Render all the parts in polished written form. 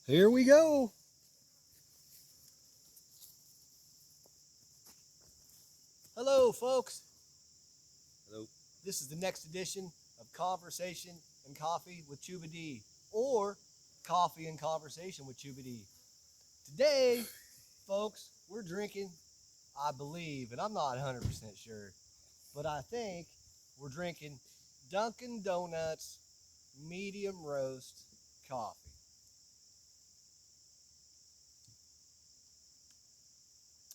Here we go. Hello, folks. Hello. This is the next edition of Conversation and Coffee with Chooba Dee, or Coffee and Conversation with Chooba Dee. Today, folks, we're drinking, I believe, and I'm not 100% sure, but I think we're drinking Dunkin' Donuts medium roast coffee.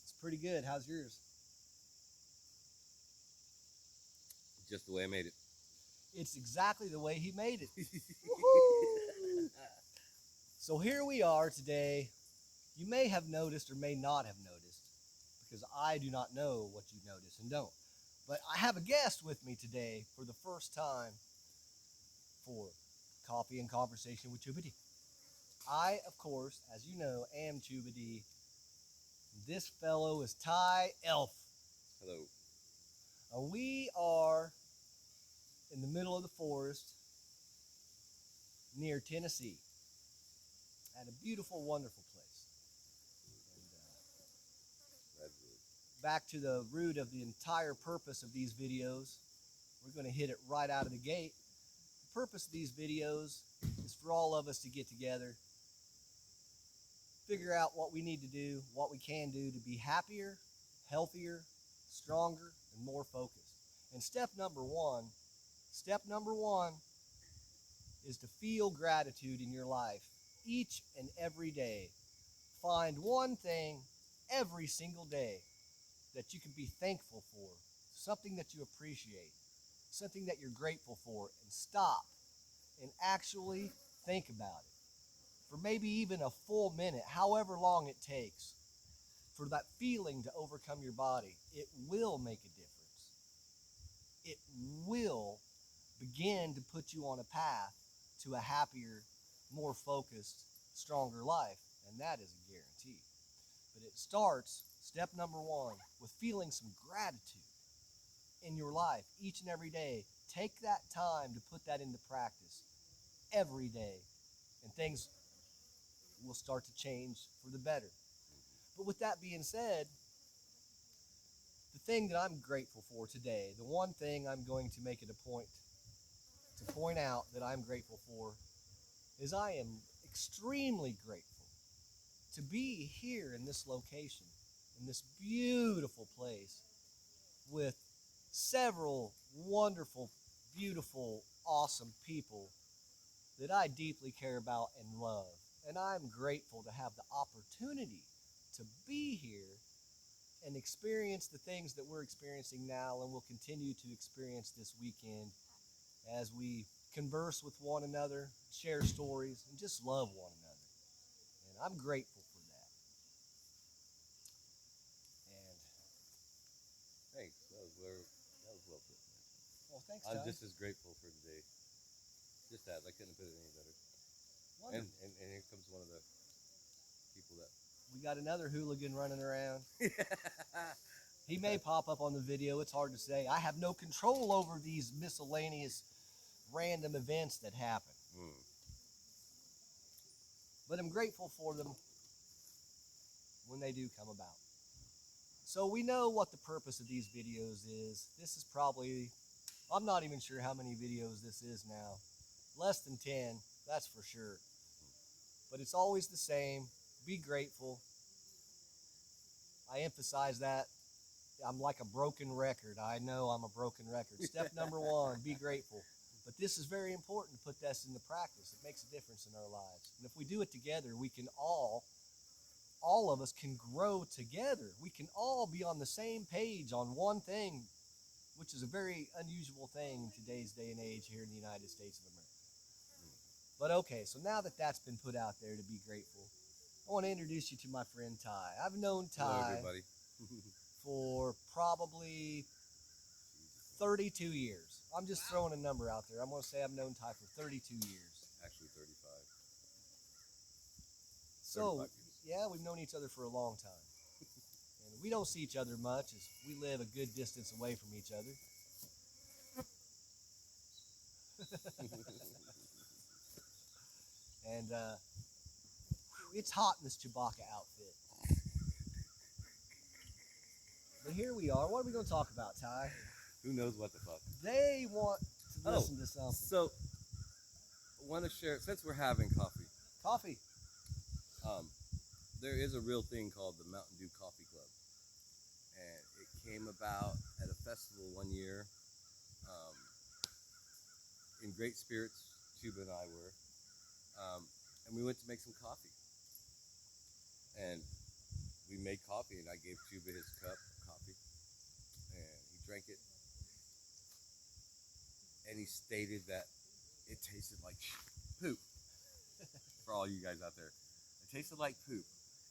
It's pretty good. How's yours? Just the way I made it. It's exactly the way he made it. Woo-hoo! So here we are today. You may have noticed or may not have noticed, because I do not know what you notice and don't. But I have a guest with me today for the first time for Coffee and Conversation with Chooba Dee. I, of course, as you know, am Chooba Dee. This fellow is Ty Elf. Hello. And we are in the middle of the forest near Tennessee at a beautiful, wonderful place. And, back to the root of the entire purpose of these videos, we're going to hit it right out of the gate. The purpose of these videos is for all of us to get together, figure out what we need to do, what we can do to be happier, healthier, stronger, and more focused. And step number one is to feel gratitude in your life each and every day. Find one thing every single day that you can be thankful for, something that you appreciate, something that you're grateful for, and stop and actually think about it for maybe even a full minute, however long it takes, for that feeling to overcome your body. It will make a difference. It will begin to put you on a path to a happier, more focused, stronger life, and that is a guarantee. But it starts, step number one, with feeling some gratitude in your life each and every day. Take that time to put that into practice every day, and things will start to change for the better. But with that being said, the thing that I'm grateful for today, the one thing I'm going to make it a point to point out that I'm grateful for, is I am extremely grateful to be here in this location, in this beautiful place, with several wonderful, beautiful, awesome people that I deeply care about and love. And I'm grateful to have the opportunity to be here and experience the things that we're experiencing now and will continue to experience this weekend as we converse with one another, share stories, and just love one another. And I'm grateful for that. And Thanks. That was well put, man. well, thanks, I'm Ty. just as grateful for today. Just that. I couldn't put it any better. Wonderful. And here comes one of the people that We got another hooligan running around. He may pop up on the video. It's hard to say. I have no control over these miscellaneous random events that happen. But I'm grateful for them when they do come about. So we know what the purpose of these videos is. This is probably, I'm not even sure how many videos this is now. Less than 10, that's for sure. But it's always the same. Be grateful. I emphasize that. I'm like a broken record. I know I'm a broken record. Step number one, be grateful. But this is very important to put this into practice. It makes a difference in our lives. And if we do it together, we can all of us can grow together. We can all be on the same page on one thing, which is a very unusual thing in today's day and age here in the United States of America. But okay, so now that that's been put out there to be grateful, I want to introduce you to my friend Ty. I've known Hello, Ty everybody. for probably 32 years. I'm just throwing a number out there. I'm going to say I've known Ty for 32 years. Actually, 35. So, 35 years. yeah, we've known each other for a long time. And we don't see each other much as we live a good distance away from each other. And It's hot in this Chewbacca outfit. But here we are. What are we going to talk about, Ty? Who knows what the fuck? They want to listen to something. So, I want to share, since we're having coffee, Coffee. there is a real thing called the Mountain Dew Coffee Club. And it came about at a festival one year. In great spirits, Chooba and I were. And we went to make some coffee. And we made coffee, and I gave Chooba his cup of coffee. And he drank it. And he stated that it tasted like poop. For all you guys out there. It tasted like poop.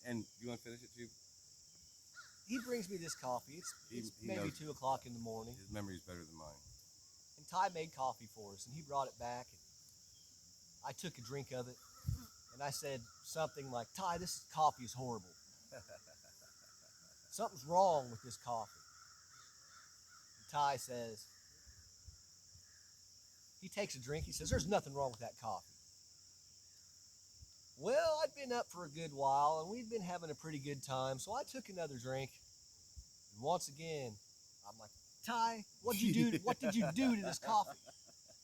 And you want to finish it, Chooba? He brings me this coffee. It's He maybe knows. 2 o'clock in the morning. His memory's better than mine. And Ty made coffee for us, and he brought it back. And I took a drink of it, and I said something like, Ty, this coffee is horrible. Something's wrong with this coffee. And Ty says, he takes a drink. He says, there's nothing wrong with that coffee. Well, I'd been up for a good while, and we'd been having a pretty good time, so I took another drink. And once again, I'm like, Ty, what did you do to this coffee?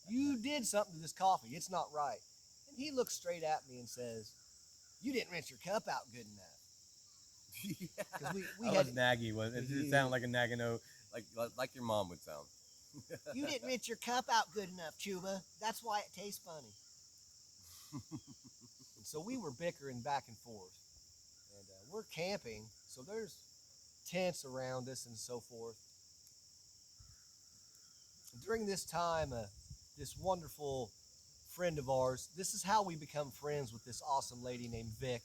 You did something to this coffee. It's not right. And he looks straight at me and says, you didn't rinse your cup out good enough. Because we I had was naggy. It sounded like a naggino, like your mom would sound. You didn't rinse your cup out good enough, Chooba. That's why it tastes funny. And so we were bickering back and forth. And we're camping, so there's tents around us and so forth. And during this time, this wonderful friend of ours, this is how we become friends with this awesome lady named Vic.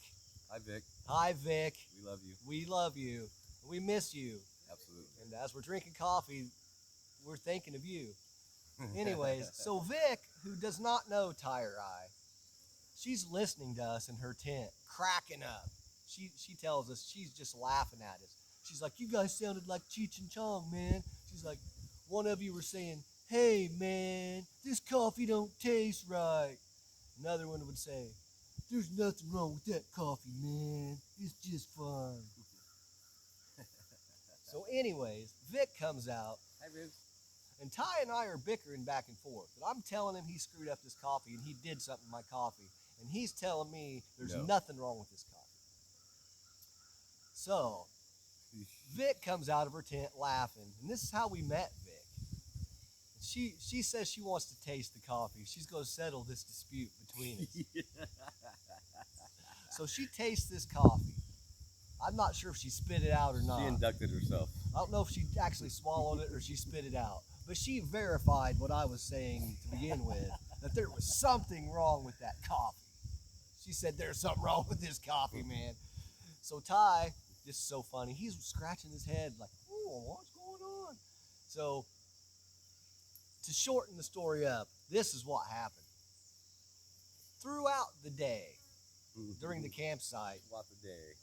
Hi, Vic. Hi, Vic. We love you. We love you. We miss you. Absolutely. And as we're drinking coffee, we're thinking of you. Anyways, so Vic, who does not know Ty or I, she's listening to us in her tent, cracking up. She tells us, she's just laughing at us. She's like, you guys sounded like Cheech and Chong, man. She's like, one of you were saying, hey, man, this coffee don't taste right. Another one would say, there's nothing wrong with that coffee, man. It's just fun. So anyways, Vic comes out. Hi, Ribs. And Ty and I are bickering back and forth. And I'm telling him he screwed up this coffee and he did something to my coffee. And he's telling me there's nothing wrong with this coffee. So, Vic comes out of her tent laughing. And this is how we met Vic. She says she wants to taste the coffee. She's going to settle this dispute between us. So she tastes this coffee. I'm not sure if she spit it out or not. She inducted herself. I don't know if she actually swallowed it or she spit it out. But she verified what I was saying to begin with, that there was something wrong with that coffee. She said, there's something wrong with this coffee, man. So Ty, this is so funny, he's scratching his head like, oh, what's going on? So to shorten the story up, this is what happened. Throughout the day, during the campsite, What the day.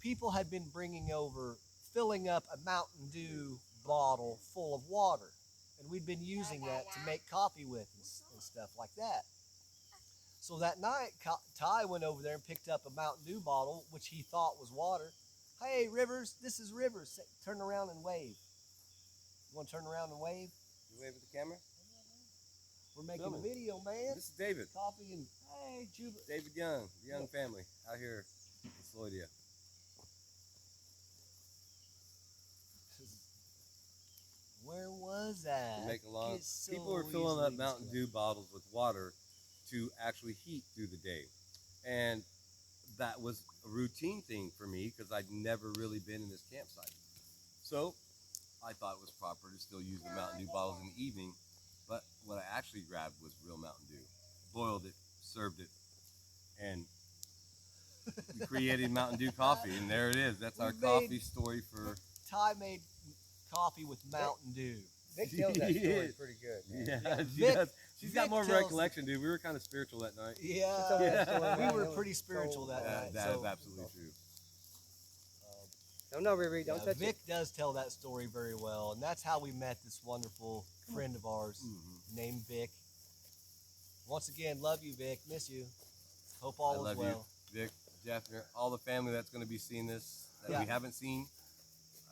people had been bringing over, filling up a Mountain Dew bottle full of water. And we'd been using that to make coffee with and stuff like that. So that night, Ty went over there and picked up a Mountain Dew bottle, which he thought was water. Hey, Rivers, this is Rivers. Turn around and wave. You want to turn around and wave? You wave at the camera? We're making a video, man. This is David. Coffee and, hey, Chooba. David Young, the Young family, out here in Floydia. Where was that? People were filling up Mountain Dew bottles with water to actually heat through the day. And that was a routine thing for me because I'd never really been in this campsite. So I thought it was proper to still use the Mountain Dew bottles in the evening. But what I actually grabbed was real Mountain Dew. Boiled it, served it, and we created Mountain Dew coffee. And there it is. That's our coffee story for... Ty made coffee with Mountain Dew. Vic tells that story pretty good, man. Yeah, she Vic- does. She's got Vic more tells- recollection, dude. We were kind of spiritual that night. Yeah, we were pretty spiritual that night. That so, is absolutely true. No, Riri, don't touch Vic it. does tell that story very well, and that's how we met this wonderful friend of ours named Vic. Once again, love you, Vic. Miss you. Hope all I is love well. you, Vic. Definitely. All the family that's going to be seeing this that Yeah. we haven't seen,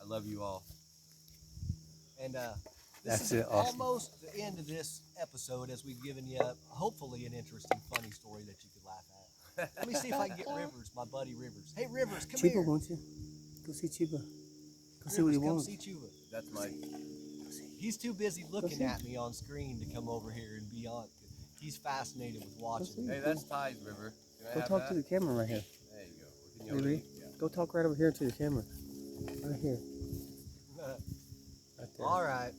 I love you all. And That's this is it, awesome. almost the end of this episode, as we've given you hopefully an interesting, funny story that you could laugh at. Let me see if I can get Rivers, my buddy Rivers. Hey Rivers, come Chooba, here. won't you? Go see Chooba. Go see what Rivers, he come wants. see Chooba. That's my. He's too busy looking see. at me on screen to come over here and be on. He's fascinated with watching see. me. Hey, that's Ty's River. Can I Go have talk that? to the camera right here. There you go. Can you Baby, hold it? Yeah. go talk right over here to the camera. Right here. Right there. All right.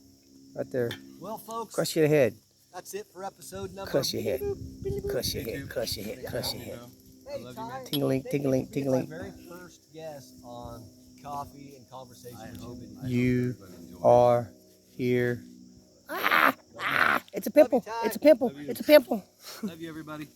Right there. Well, folks, Crush your head. that's it for episode number. Crush your head. Crush your You head. too. Crush your head. Thanks for Crush your having me, head. bro. Hey, I love you, Ty. man. Ting-a-ling, Thank you ting-a-ling, for being ting-a-ling. My very first guest on Coffee and Conversation with Chooba Dee. You Everybody enjoy. are here. It's a pimple. Ty. It's a pimple. Love you. It's a pimple. Love you, everybody.